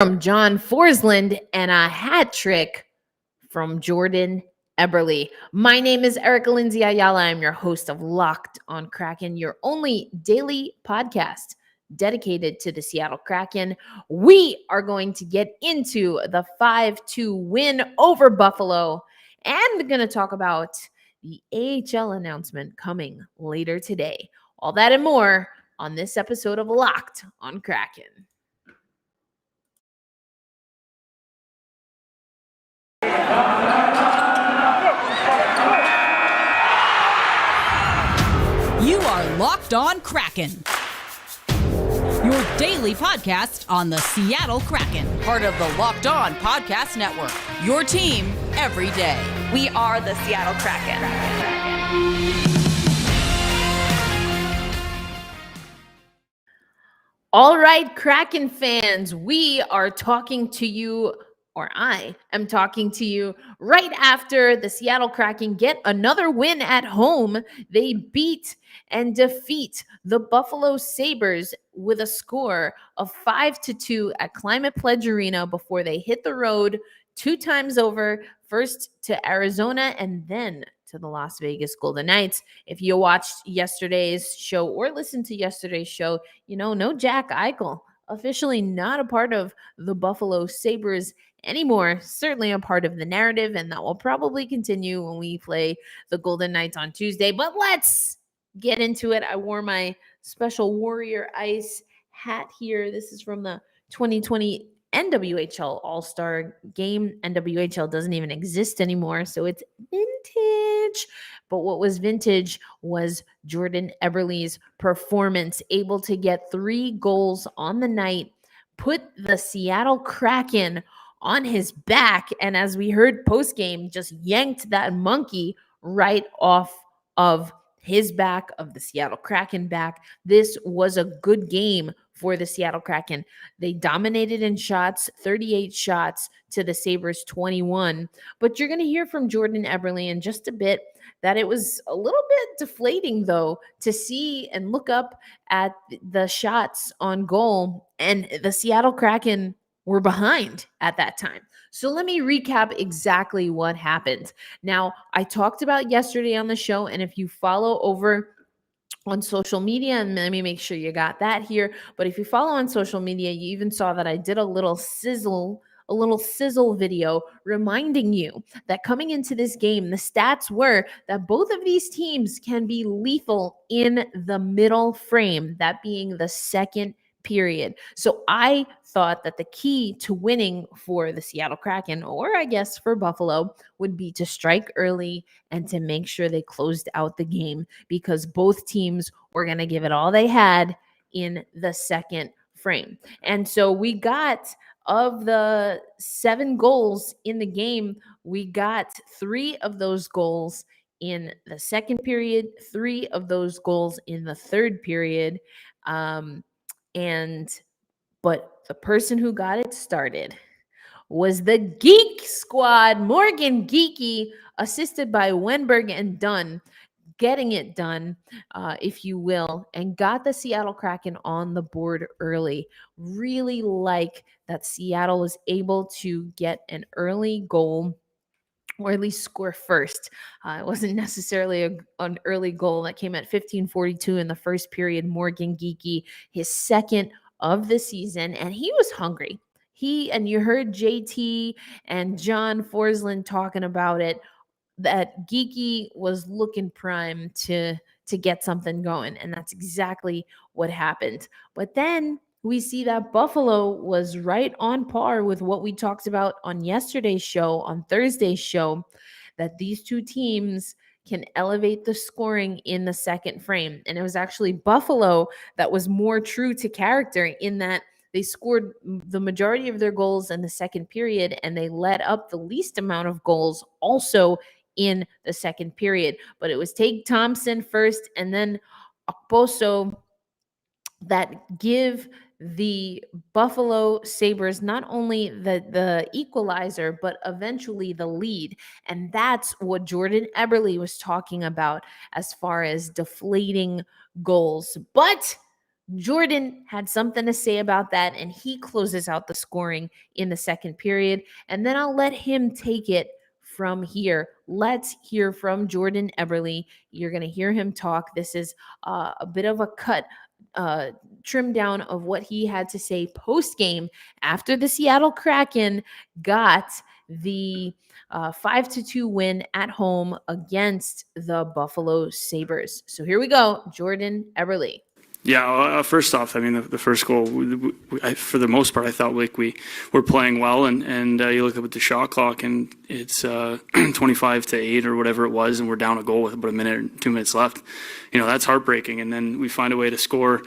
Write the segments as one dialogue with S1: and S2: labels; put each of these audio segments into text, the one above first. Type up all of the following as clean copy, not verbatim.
S1: from John Forsland and a hat trick from Jordan Eberle. My name is Erica Lindsay Ayala. I'm your host of Locked on Kraken, your only daily podcast dedicated to the Seattle Kraken. We are going to get into the 5-2 win over Buffalo and going to talk about the AHL announcement coming later today. All that and more on this episode of Locked on Kraken.
S2: You are Locked on Kraken, your daily podcast on the Seattle Kraken, part of the Locked On Podcast Network, your team every day.
S3: We are the Seattle Kraken.
S1: All right, Kraken fans, we are talking to you, or I am talking to you right after the Seattle Kraken get another win at home. They beat and defeat the Buffalo Sabres with a score of 5-2 at Climate Pledge Arena before they hit the road 2 times over, first to Arizona and then to the Las Vegas Golden Knights. If you watched yesterday's show or listened to yesterday's show, you know, no Jack Eichel, officially not a part of the Buffalo Sabres anymore, certainly a part of the narrative, and that will probably continue when we play the Golden Knights on Tuesday. But let's get into it. I wore my special Warrior Ice hat here. This is from the 2020 NWHL All-Star Game. NWHL doesn't even exist anymore, so it's vintage. But what was vintage was Jordan Eberle's performance, able to get 3 goals on the night, put the Seattle Kraken on his back, and as we heard post-game, just yanked that monkey right off of his back, of the Seattle Kraken back. This was a good game for the Seattle Kraken. They dominated in shots, 38 shots to the Sabres 21. But you're going to hear from Jordan Eberle in just a bit that it was a little bit deflating, though, to see and look up at the shots on goal, and the Seattle Kraken were behind at that time. So let me recap exactly what happened. Now, I talked about yesterday on the show, and if you follow over on social media, and let me make sure you got that here, but if you follow on social media, you even saw that I did a little sizzle video reminding you that coming into this game, the stats were that both of these teams can be lethal in the middle frame, that being the second period. So I thought that the key to winning for the Seattle Kraken, or I guess for Buffalo, would be to strike early and to make sure they closed out the game, because both teams were going to give it all they had in the second frame. And so we got, of the 7 goals in the game, we got 3 of those goals in the second period, 3 of those goals in the third period. But the person who got it started was the Geek Squad, Morgan Geeky, assisted by Wenberg and Dunn, getting it done, if you will, and got the Seattle Kraken on the board early. Really like that Seattle was able to get an early goal, or at least score first. It wasn't necessarily an early goal that came at 15:42 in the first period. Morgan Geeky, his second of the season, and he was hungry. And you heard JT and John Forsland talking about it, that Geeky was looking prime to get something going, and that's exactly what happened. But then we see that Buffalo was right on par with what we talked about on yesterday's show, on Thursday's show, that these two teams can elevate the scoring in the second frame. And it was actually Buffalo that was more true to character, in that they scored the majority of their goals in the second period, and they let up the least amount of goals also in the second period. But it was Tage Thompson first, and then Okposo, that give the Buffalo Sabres not only the equalizer, but eventually the lead. And that's what Jordan Eberle was talking about as far as deflating goals. But Jordan had something to say about that, and he closes out the scoring in the second period. And then I'll let him take it from here. Let's hear from Jordan Eberle. You're going to hear him talk. This is a bit of a cut, trim down of what he had to say post game after the Seattle Kraken got the 5-2 win at home against the Buffalo Sabres. So here we go, Jordan Eberle.
S4: Yeah, first off, I mean, the first goal, for the most part, I thought like we were playing well, and you look up at the shot clock, and it's 25-8 or whatever it was, and we're down a goal with about a minute or 2 minutes left. You know, that's heartbreaking. And then we find a way to score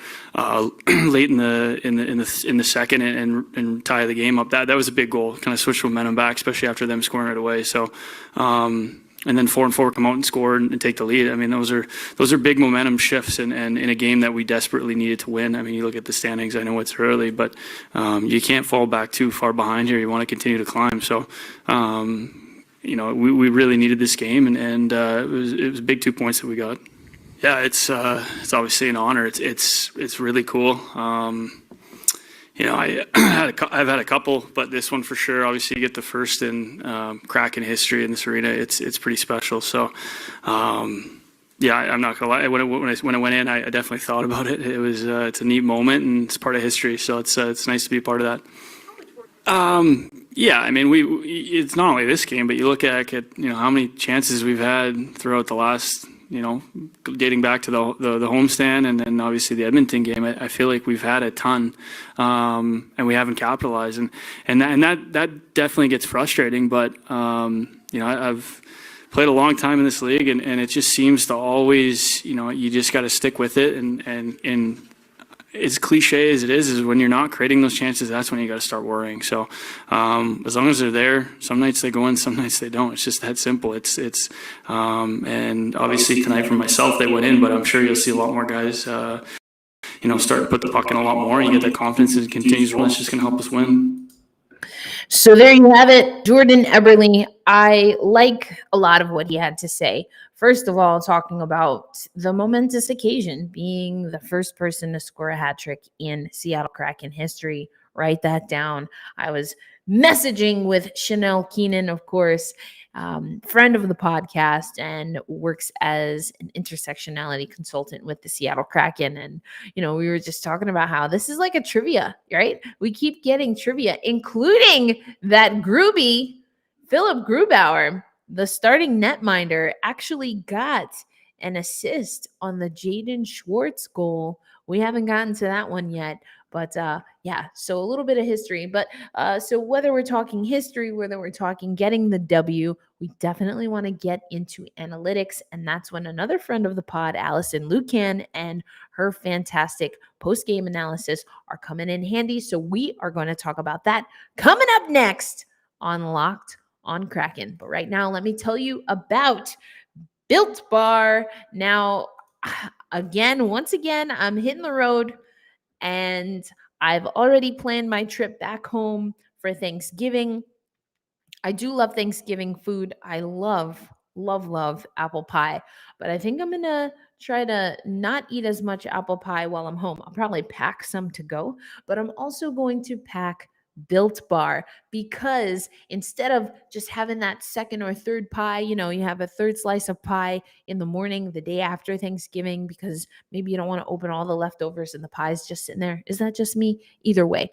S4: late in the second and tie the game up. That was a big goal, kind of switch momentum back, especially after them scoring right away. So. And then 4-4 come out and score and take the lead. I mean, those are big momentum shifts and in a game that we desperately needed to win. I mean, you look at the standings. I know it's early, but you can't fall back too far behind here. You want to continue to climb. So, you know, we really needed this game, and it was big 2 points that we got. Yeah, it's obviously an honor. It's really cool. You know, I've had a couple, but this one for sure. Obviously, you get the first in Kraken history in this arena. It's pretty special. So, yeah, I'm not gonna lie. When I went in, I definitely thought about it. It's a neat moment, and it's part of history. So it's nice to be a part of that. Yeah, I mean, it's not only this game, but you look at how many chances we've had throughout the last. You know, dating back to the homestand and then obviously the Edmonton game, I feel like we've had a ton, and we haven't capitalized, and that definitely gets frustrating. But you know, I've played a long time in this league, and it just seems to always, you know, you just got to stick with it, and as cliche as it is when you're not creating those chances, that's when you got to start worrying. So as long as they're there, some nights they go in, some nights they don't. It's just that simple. And obviously tonight for myself, they went in, but I'm sure you'll see a lot more guys, you know, start to put the puck in a lot more. You get that confidence and it continues. Well, it's just going to help us win.
S1: So there you have it, Jordan Eberle. I like a lot of what he had to say. First of all, talking about the momentous occasion, being the first person to score a hat trick in Seattle Kraken history. Write that down. I was messaging with Chanel Keenan, of course, friend of the podcast, and works as an intersectionality consultant with the Seattle Kraken. And, you know, we were just talking about how this is like a trivia, right? We keep getting trivia, including that Groovy, Philip Grubauer, the starting netminder, actually got an assist on the Jaden Schwartz goal. We haven't gotten to that one yet, but yeah, so a little bit of history. But so whether we're talking history, whether we're talking getting the W, we definitely want to get into analytics. And that's when another friend of the pod, Allison Lucan, and her fantastic post-game analysis are coming in handy. So we are going to talk about that coming up next on Locked on Kraken. But right now, let me tell you about Built Bar. Now, once again, I'm hitting the road, and I've already planned my trip back home for Thanksgiving. I do love Thanksgiving food. I love apple pie, but I think I'm going to try to not eat as much apple pie while I'm home. I'll probably pack some to go, but I'm also going to pack Built Bar, because instead of just having that second or third pie, you know, you have a third slice of pie in the morning, the day after Thanksgiving, because maybe you don't want to open all the leftovers and the pie's just sitting there. Is that just me? Either way,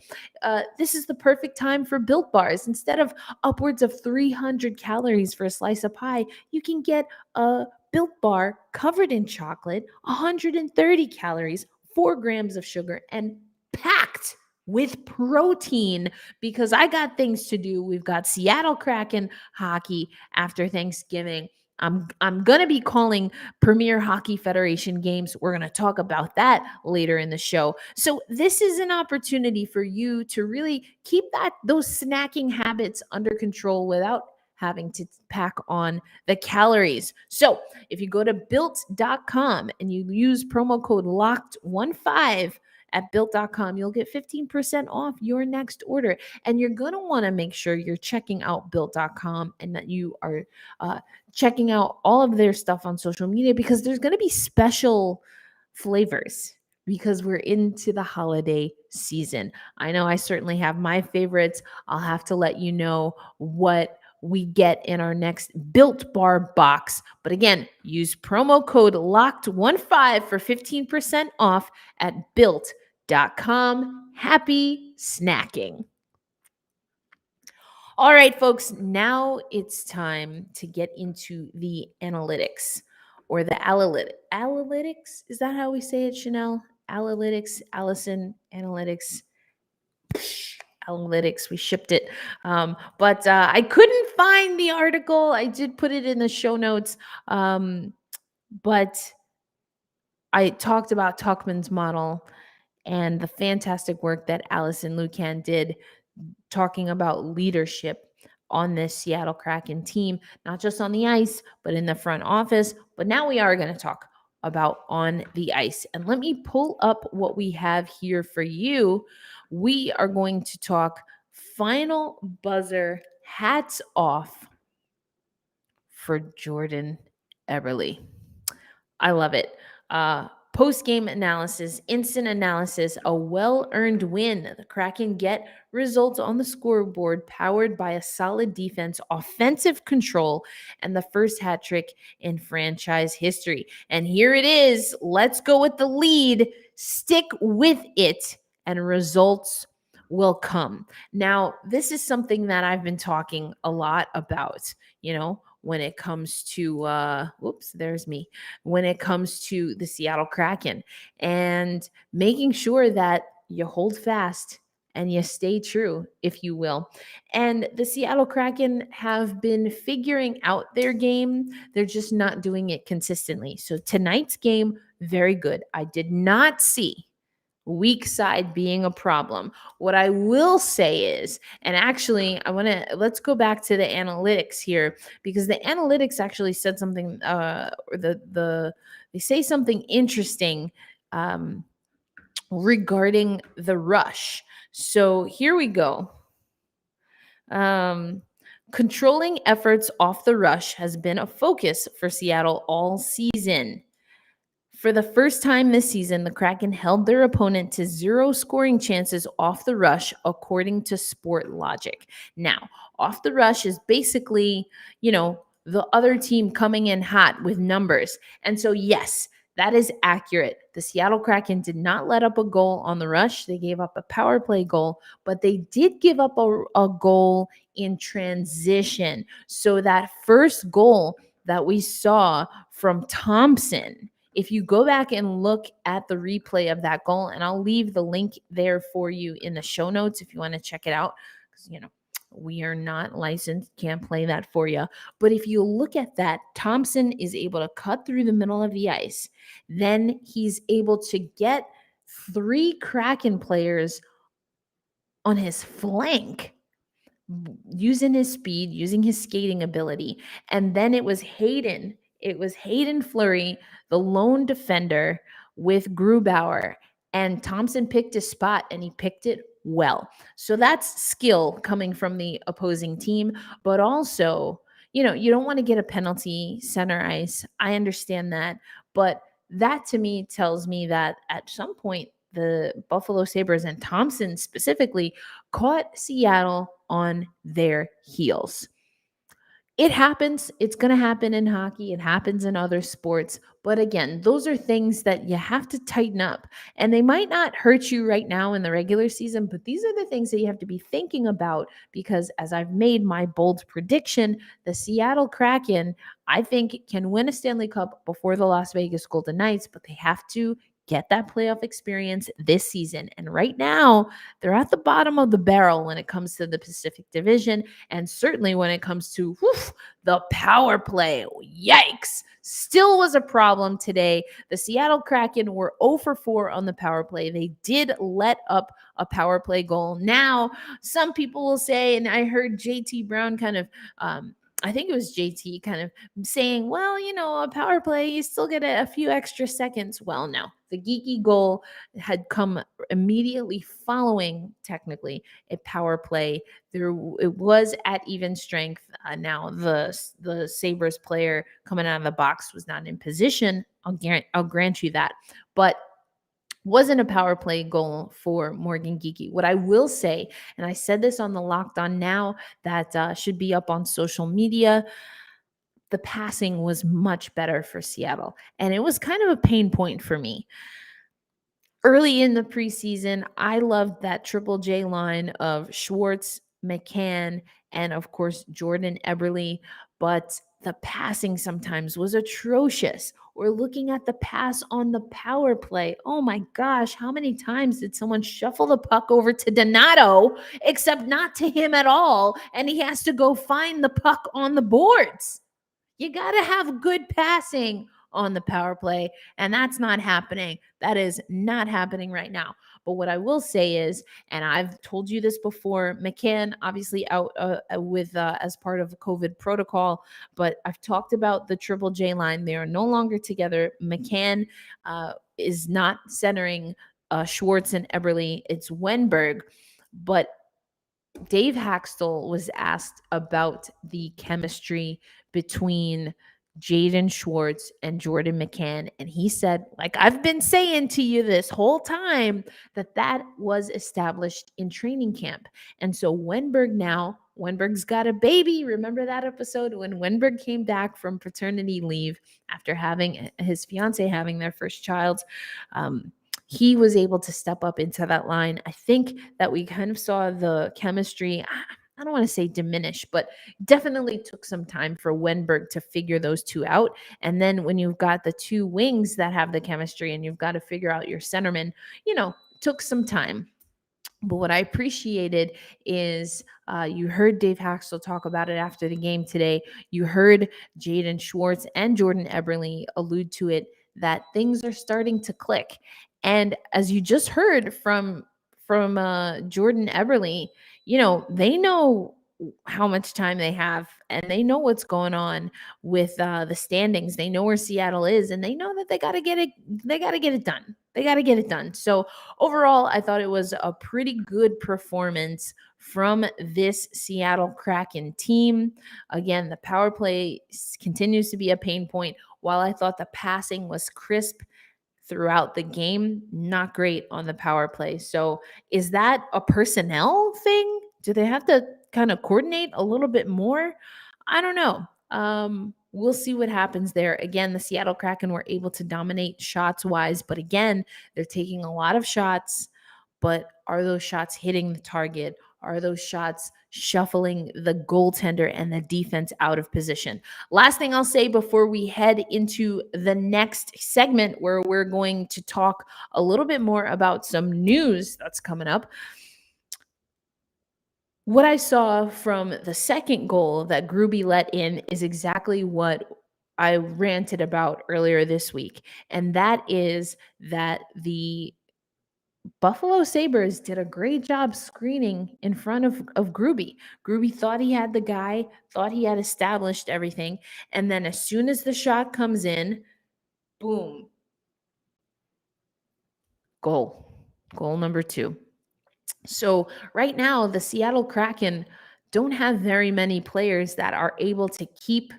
S1: this is the perfect time for Built Bars. Instead of upwards of 300 calories for a slice of pie, you can get a Built Bar covered in chocolate, 130 calories, 4 grams of sugar, and packed with protein, because I got things to do. We've got Seattle Kraken hockey after Thanksgiving. I'm going to be calling Premier Hockey Federation games. We're going to talk about that later in the show. So this is an opportunity for you to really keep those snacking habits under control without having to pack on the calories. So if you go to built.com and you use promo code LOCKED15 at built.com, you'll get 15% off your next order. And you're going to want to make sure you're checking out built.com and that you are checking out all of their stuff on social media, because there's going to be special flavors. because we're into the holiday season. I know I certainly have my favorites. I'll have to let you know what we get in our next Built Bar box. But again, use promo code LOCKED15 for 15% off at built.com. Happy snacking. All right, folks, now it's time to get into the analytics or the analytics. Is that how we say it, Chanel? Analytics, Allison, analytics, analytics. We shipped it. But I couldn't find the article. I did put it in the show notes. But I talked about Tuchman's model and the fantastic work that Allison Lucan did talking about leadership on this Seattle Kraken team, not just on the ice, but in the front office. But now we are going to talk about on the ice. And let me pull up what we have here for you. We are going to talk final buzzer, hats off for Jordan Eberle. I love it. Post-game analysis, instant analysis, a well-earned win. The Kraken get results on the scoreboard powered by a solid defense, offensive control, and the first hat trick in franchise history. And here it is. Let's go with the lead. Stick with it, and results will come. Now, this is something that I've been talking a lot about, when it comes to when it comes to the Seattle Kraken and making sure that you hold fast and you stay true, if you will. And the Seattle Kraken have been figuring out their game. They're just not doing it consistently. So tonight's game, very good. I did not see weak side being a problem. What I will say is, and actually let's go back to the analytics here, because the analytics actually said something, they say something interesting regarding the rush. So here we go. Controlling efforts off the rush has been a focus for Seattle all season. For the first time this season, the Kraken held their opponent to 0 scoring chances off the rush, according to Sport Logic. Now, off the rush is basically, the other team coming in hot with numbers. And so, yes, that is accurate. The Seattle Kraken did not let up a goal on the rush. They gave up a power play goal, but they did give up a goal in transition. So that first goal that we saw from Thompson, if you go back and look at the replay of that goal, and I'll leave the link there for you in the show notes if you want to check it out, because, we are not licensed, can't play that for you. But if you look at that, Thompson is able to cut through the middle of the ice. Then he's able to get 3 Kraken players on his flank, using his speed, using his skating ability. And then it was Hayden Fleury, the lone defender, with Grubauer. And Thompson picked his spot, and he picked it well. So that's skill coming from the opposing team. But also, you don't want to get a penalty center ice. I understand that. But that to me tells me that at some point, the Buffalo Sabres and Thompson specifically caught Seattle on their heels. It happens. It's going to happen in hockey. It happens in other sports. But again, those are things that you have to tighten up. And they might not hurt you right now in the regular season, but these are the things that you have to be thinking about, because as I've made my bold prediction, the Seattle Kraken, I think, can win a Stanley Cup before the Las Vegas Golden Knights, but they have to get that playoff experience this season. And right now, they're at the bottom of the barrel when it comes to the Pacific Division, and certainly when it comes to the power play. Yikes! Still was a problem today. The Seattle Kraken were 0 for 4 on the power play. They did let up a power play goal. Now, some people will say, and I heard JT Brown kind of I think it was JT kind of saying, well, a power play, you still get a few extra seconds. Well, no, the geeky goal had come immediately following, technically, a power play. It was at even strength. Now, the Sabres player coming out of the box was not in position. I'll grant you that. But Wasn't a power play goal for Morgan Geekie. What I will say, and I said this on the Locked On Now that should be up on social media, the passing was much better for Seattle. And it was kind of a pain point for me. Early in the preseason, I loved that Triple J line of Schwartz, McCann, and of course, Jordan Eberle. But the passing sometimes was atrocious. Or looking at the pass on the power play. Oh my gosh, how many times did someone shuffle the puck over to Donato, except not to him at all, and he has to go find the puck on the boards? You got to have good passing on the power play, and that's not happening. That is not happening right now. But what I will say is, and I've told you this before, McCann obviously out with as part of COVID protocol, but I've talked about the Triple J line. They are no longer together. McCann is not centering Schwartz and Eberle. It's Wenberg, but Dave Hakstol was asked about the chemistry between Jaden Schwartz and Jordan McCann. And he said, like I've been saying to you this whole time, that was established in training camp. And so Wenberg's got a baby. Remember that episode when Wenberg came back from paternity leave after having his fiance having their first child? He was able to step up into that line. I think that we kind of saw the chemistry, I don't want to say diminish, but definitely took some time for Wenberg to figure those two out. And then when you've got the two wings that have the chemistry and you've got to figure out your centerman, took some time. But what I appreciated is you heard Dave Hakstol talk about it after the game today. You heard Jaden Schwartz and Jordan Eberle allude to it, that things are starting to click. And as you just heard from Jordan Eberle, they know how much time they have and they know what's going on with the standings. They know where Seattle is and they know that they got to get it done. They got to get it done. So overall, I thought it was a pretty good performance from this Seattle Kraken team. Again, the power play continues to be a pain point. While I thought the passing was crisp throughout the game, not great on the power play. So is that a personnel thing? Do they have to kind of coordinate a little bit more? I don't know. We'll see what happens there. Again, the Seattle Kraken were able to dominate shots wise, but again, they're taking a lot of shots, but are those shots hitting the target? Are those shots shuffling the goaltender and the defense out of position? Last thing I'll say before we head into the next segment, where we're going to talk a little bit more about some news that's coming up. What I saw from the second goal that Gruby let in is exactly what I ranted about earlier this week. And that is that the Buffalo Sabres did a great job screening in front of Gruby. Gruby thought he had the guy, thought he had established everything. And then as soon as the shot comes in, boom, goal number 2. So right now, the Seattle Kraken don't have very many players that are able to keep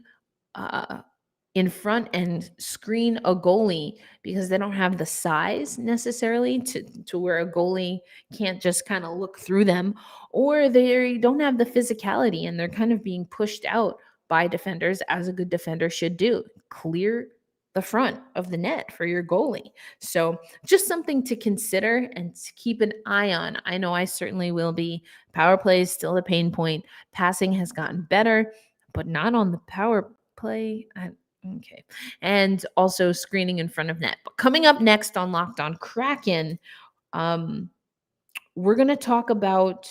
S1: in front and screen a goalie, because they don't have the size necessarily to where a goalie can't just kind of look through them, or they don't have the physicality and they're kind of being pushed out by defenders, as a good defender should do. Clear the front of the net for your goalie. So just something to consider and to keep an eye on. I know I certainly will be. Power play is still a pain point. Passing has gotten better, but not on the power play. Okay. And also screening in front of net. But coming up next on Locked On Kraken, we're going to talk about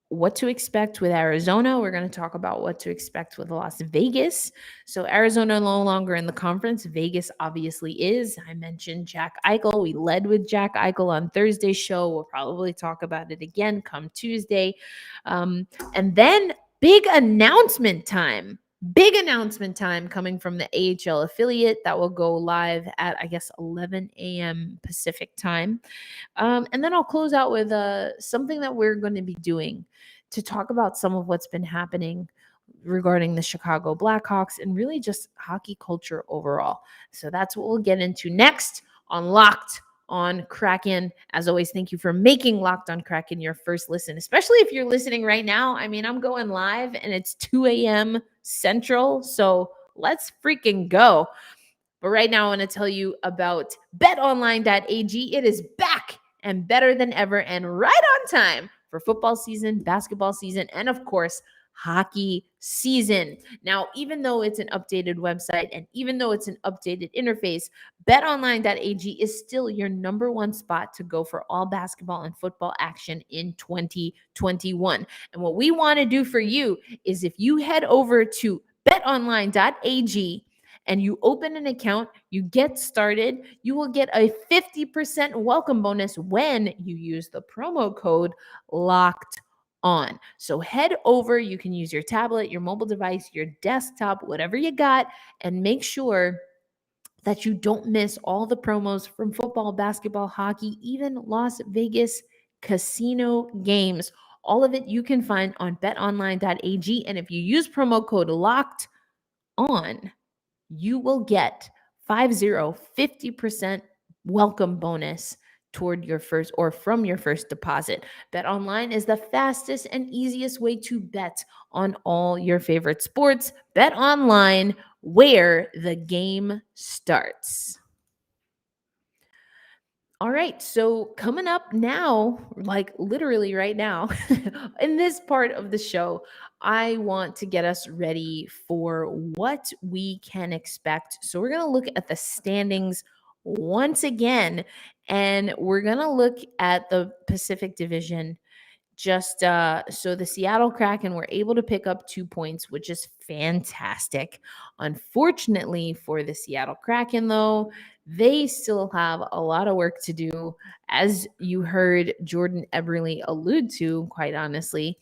S1: what to expect with Arizona. We're going to talk about what to expect with Las Vegas. So Arizona no longer in the conference. Vegas obviously is. I mentioned Jack Eichel. We led with Jack Eichel on Thursday's show. We'll probably talk about it again come Tuesday. And then big announcement time coming from the AHL affiliate that will go live at, I guess, 11 a.m. Pacific time. And then I'll close out with something that we're going to be doing to talk about some of what's been happening regarding the Chicago Blackhawks and really just hockey culture overall. So that's what we'll get into next on Locked on Kraken. As always, thank you for making Locked on Kraken your first listen, especially if you're listening right now. I mean, I'm going live and it's 2 a.m. Central, so let's freaking go. But right now, I want to tell you about betonline.ag. It is back and better than ever and right on time for football season, basketball season, and of course, hockey season. Now, even though it's an updated website and even though it's an updated interface, betonline.ag is still your number one spot to go for all basketball and football action in 2021. And what we want to do for you is if you head over to betonline.ag and you open an account, you get started, you will get a 50% welcome bonus when you use the promo code LOCKED on. So head over, you can use your tablet, your mobile device, your desktop, whatever you got, and make sure that you don't miss all the promos from football, basketball, hockey, even Las Vegas casino games. All of it you can find on betonline.ag. And if you use promo code LOCKED on, you will get 50% welcome bonus toward your first or from your first deposit. BetOnline is the fastest and easiest way to bet on all your favorite sports. BetOnline, where the game starts. All right, so coming up now, like literally right now, in this part of the show, I want to get us ready for what we can expect. So we're going to look at the standings once again, and we're going to look at the Pacific Division. Just so the Seattle Kraken were able to pick up 2 points, which is fantastic. Unfortunately for the Seattle Kraken, though, they still have a lot of work to do, as you heard Jordan Eberle allude to, quite honestly,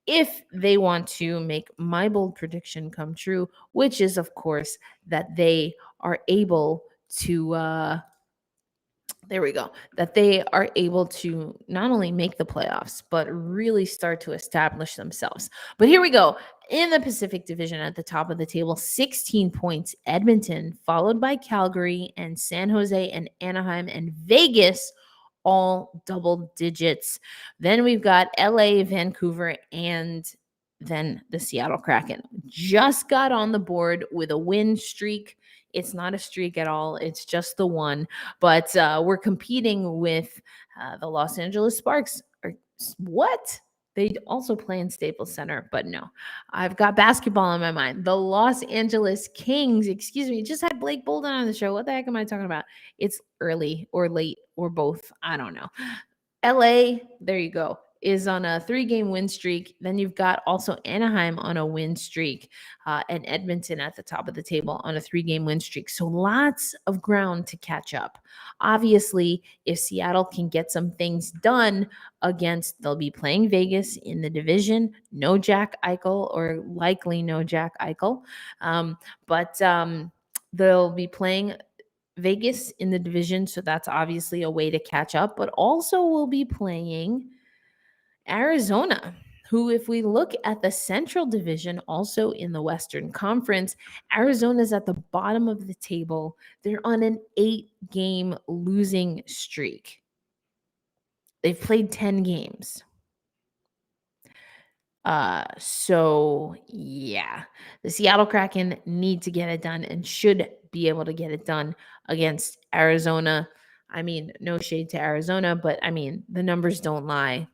S1: if they want to make my bold prediction come true, which is, of course, that they are able to that they are able to not only make the playoffs, but really start to establish themselves. But here we go. In the Pacific Division at the top of the table, 16 points, Edmonton, followed by Calgary and San Jose and Anaheim and Vegas, all double digits. Then we've got LA, Vancouver, and then the Seattle Kraken. Just got on the board with a win streak. It's not a streak at all. It's just the one. But we're competing with the Los Angeles Sparks. What? They also play in Staples Center, but no. I've got basketball in my mind. The Los Angeles Kings, excuse me, just had Blake Bolden on the show. What the heck am I talking about? It's early or late or both. I don't know. LA, there you go, is on a 3-game win streak. Then you've got also Anaheim on a win streak and Edmonton at the top of the table on a 3-game win streak. So lots of ground to catch up. Obviously, if Seattle can get some things done they'll be playing Vegas in the division. No Jack Eichel, or likely no Jack Eichel. But they'll be playing Vegas in the division. So that's obviously a way to catch up. But also we'll be playing Arizona, who, if we look at the Central Division, also in the Western Conference, Arizona's at the bottom of the table. They're on an 8-game losing streak. They've played 10 games. So yeah, the Seattle Kraken need to get it done and should be able to get it done against Arizona. I mean, no shade to Arizona, but I mean, the numbers don't lie.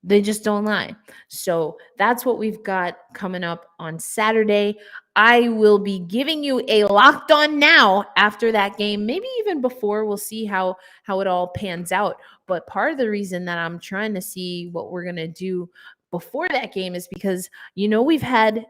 S1: They just don't lie. So that's what we've got coming up on Saturday. I will be giving you a locked on now after that game, maybe even before. We'll see how it all pans out. But part of the reason that I'm trying to see what we're going to do before that game is because, we've had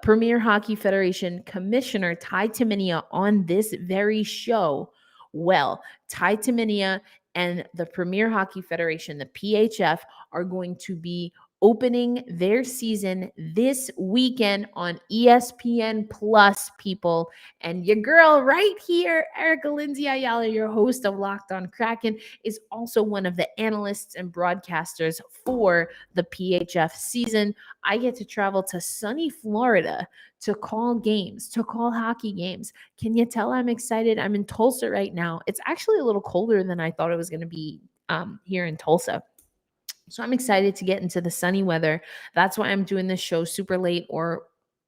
S1: Premier Hockey Federation Commissioner Ty Timinia on this very show. Well, Ty Timinia and the Premier Hockey Federation, the PHF, are going to be opening their season this weekend on ESPN Plus, people. And your girl right here, Erica Lindsay Ayala, your host of Locked On Kraken, is also one of the analysts and broadcasters for the PHF season. I get to travel to sunny Florida to call games, to call hockey games. Can you tell I'm excited? I'm in Tulsa right now. It's actually a little colder than I thought it was going to be here in Tulsa. So I'm excited to get into the sunny weather. That's why I'm doing this show super late or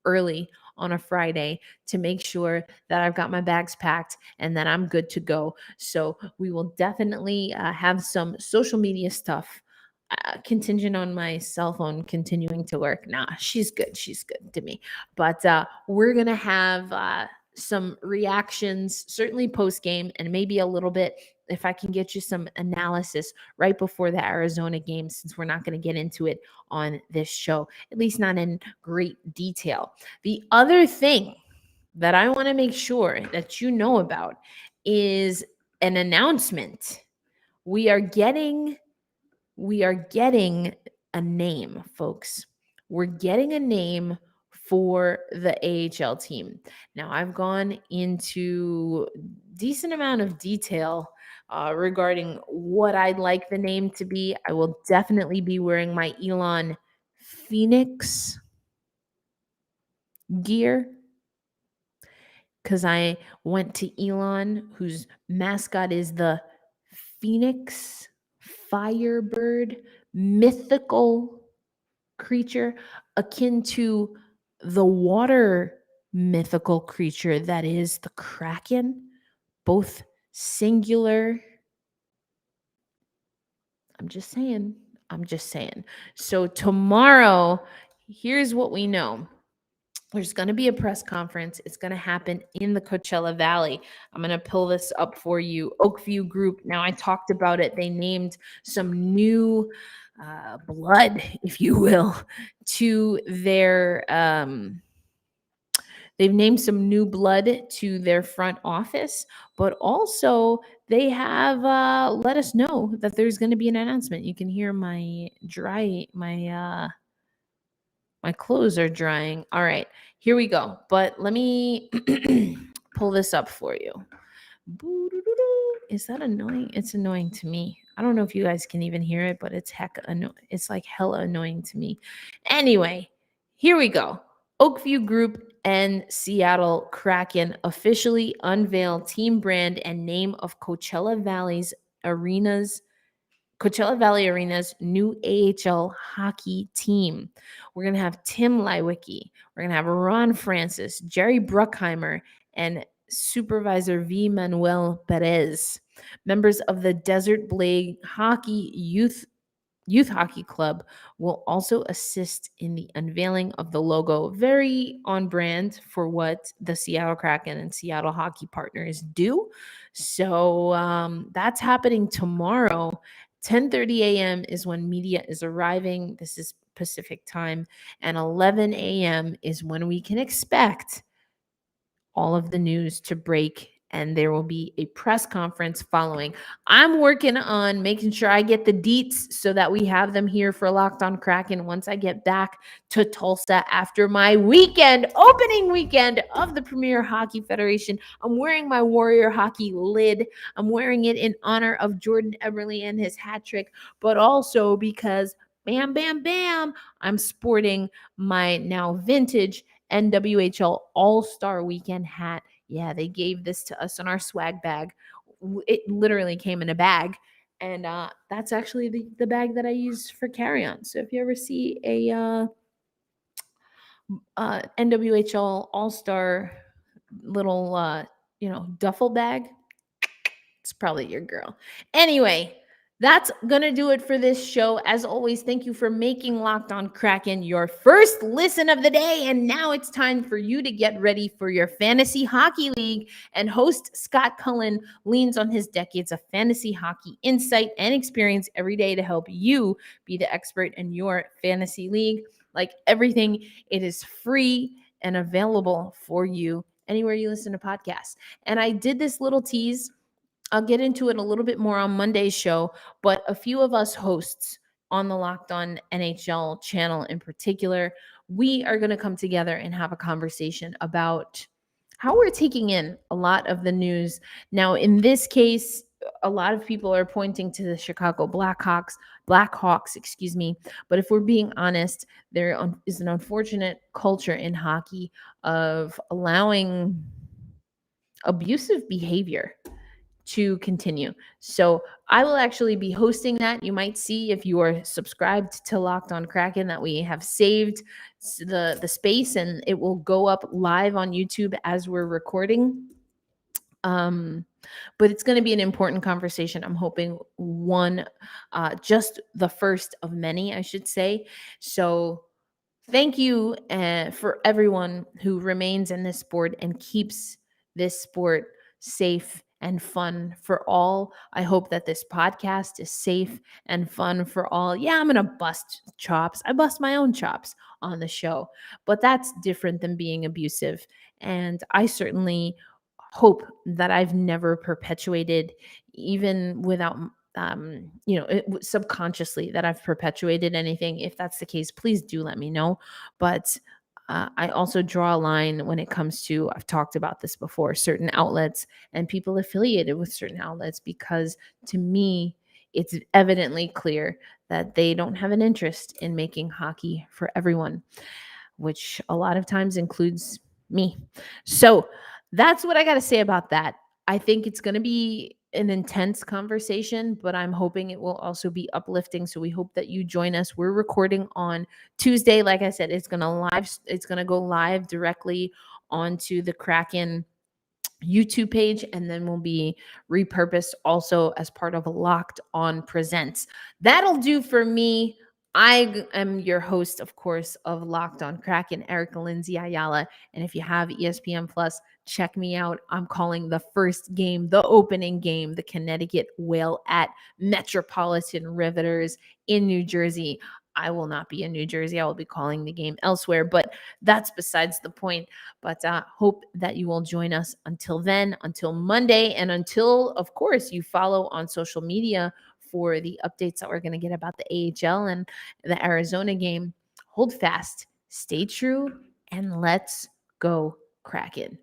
S1: early on a Friday to make sure that I've got my bags packed and that I'm good to go. So we will definitely have some social media stuff contingent on my cell phone continuing to work. Nah, she's good. She's good to me. But we're going to have some reactions, certainly post game, and maybe a little bit if I can get you some analysis right before the Arizona game, since we're not going to get into it on this show, at least not in great detail. The other thing that I want to make sure that you know about is an announcement. We are getting a name, folks. We're getting a name for the AHL team. Now, I've gone into decent amount of detail regarding what I'd like the name to be. I will definitely be wearing my Elon Phoenix gear because I went to Elon, whose mascot is the Phoenix Firebird, mythical creature akin to the water mythical creature that is the Kraken, both singular. I'm just saying. So tomorrow, here's what we know. There's going to be a press conference. It's going to happen in the Coachella Valley. I'm going to pull this up for you. Oakview Group. Now, I talked about it. They named some new blood, if you will, to their they've named some new blood to their front office, but also they have let us know that there's going to be an announcement. You can hear my clothes are drying. All right, here we go. But let me pull this up for you. Is that annoying? It's annoying to me. I don't know if you guys can even hear it, but it's it's like hella annoying to me. Anyway, here we go. Oakview Group and Seattle Kraken officially unveil team brand and name of Coachella Valley Arena's new AHL hockey team. We're going to have Tim Leiweke. We're going to have Ron Francis, Jerry Bruckheimer, and Supervisor V. Manuel Perez. Members of the Desert Blade Hockey Youth Hockey Club will also assist in the unveiling of the logo, very on brand for what the Seattle Kraken and Seattle Hockey Partners do. So that's happening tomorrow. 10:30 a.m. is when media is arriving. This is Pacific time. And 11 a.m. is when we can expect all of the news to break, and there will be a press conference following. I'm working on making sure I get the deets so that we have them here for Locked On Kraken once I get back to Tulsa after my opening weekend of the Premier Hockey Federation. I'm wearing my Warrior Hockey lid. I'm wearing it in honor of Jordan Eberle and his hat trick, but also because bam, bam, bam, I'm sporting my now vintage NWHL All-Star Weekend hat. Yeah, they gave this to us in our swag bag. It literally came in a bag. And that's actually the bag that I use for carry-on. So if you ever see a NWHL All-Star little, duffel bag, it's probably your girl. Anyway, that's going to do it for this show. As always, thank you for making Locked On Kraken your first listen of the day. And now it's time for you to get ready for your fantasy hockey league. And host Scott Cullen leans on his decades of fantasy hockey insight and experience every day to help you be the expert in your fantasy league. Like everything, it is free and available for you anywhere you listen to podcasts. And I did this little tease. I'll get into it a little bit more on Monday's show, but a few of us hosts on the Locked On NHL channel in particular, we are going to come together and have a conversation about how we're taking in a lot of the news. Now, in this case, a lot of people are pointing to the Chicago Blackhawks, excuse me. But if we're being honest, there is an unfortunate culture in hockey of allowing abusive behavior to continue. So I will actually be hosting that. You might see, if you are subscribed to Locked On Kraken, that we have saved the space, and it will go up live on YouTube as we're recording. But it's going to be an important conversation. I'm hoping just the first of many, I should say. So thank you for everyone who remains in this sport and keeps this sport safe and fun for all. I hope that this podcast is safe and fun for all. Yeah, I'm going to bust chops. I bust my own chops on the show, but that's different than being abusive. And I certainly hope that I've never perpetuated, even without subconsciously, that I've perpetuated anything. If that's the case, please do let me know. But I also draw a line when it comes to, I've talked about this before, certain outlets and people affiliated with certain outlets, because to me, it's evidently clear that they don't have an interest in making hockey for everyone, which a lot of times includes me. So that's what I got to say about that. I think it's going to be an intense conversation, but I'm hoping it will also be uplifting. So we hope that you join us. We're recording on Tuesday. Like I said, it's going to go live directly onto the Kraken YouTube page, and then will be repurposed also as part of Locked On Presents. That'll do for me. I am your host, of course, of Locked On Kraken, Erica Lindsay Ayala. And if you have ESPN Plus, check me out. I'm calling the first game, the opening game, the Connecticut Whale at Metropolitan Riveters in New Jersey. I will not be in New Jersey. I will be calling the game elsewhere, but that's besides the point. But hope that you will join us until then, until Monday, and until, of course, you follow on social media for the updates that we're going to get about the AHL and the Arizona game. Hold fast, stay true, and let's go Kraken.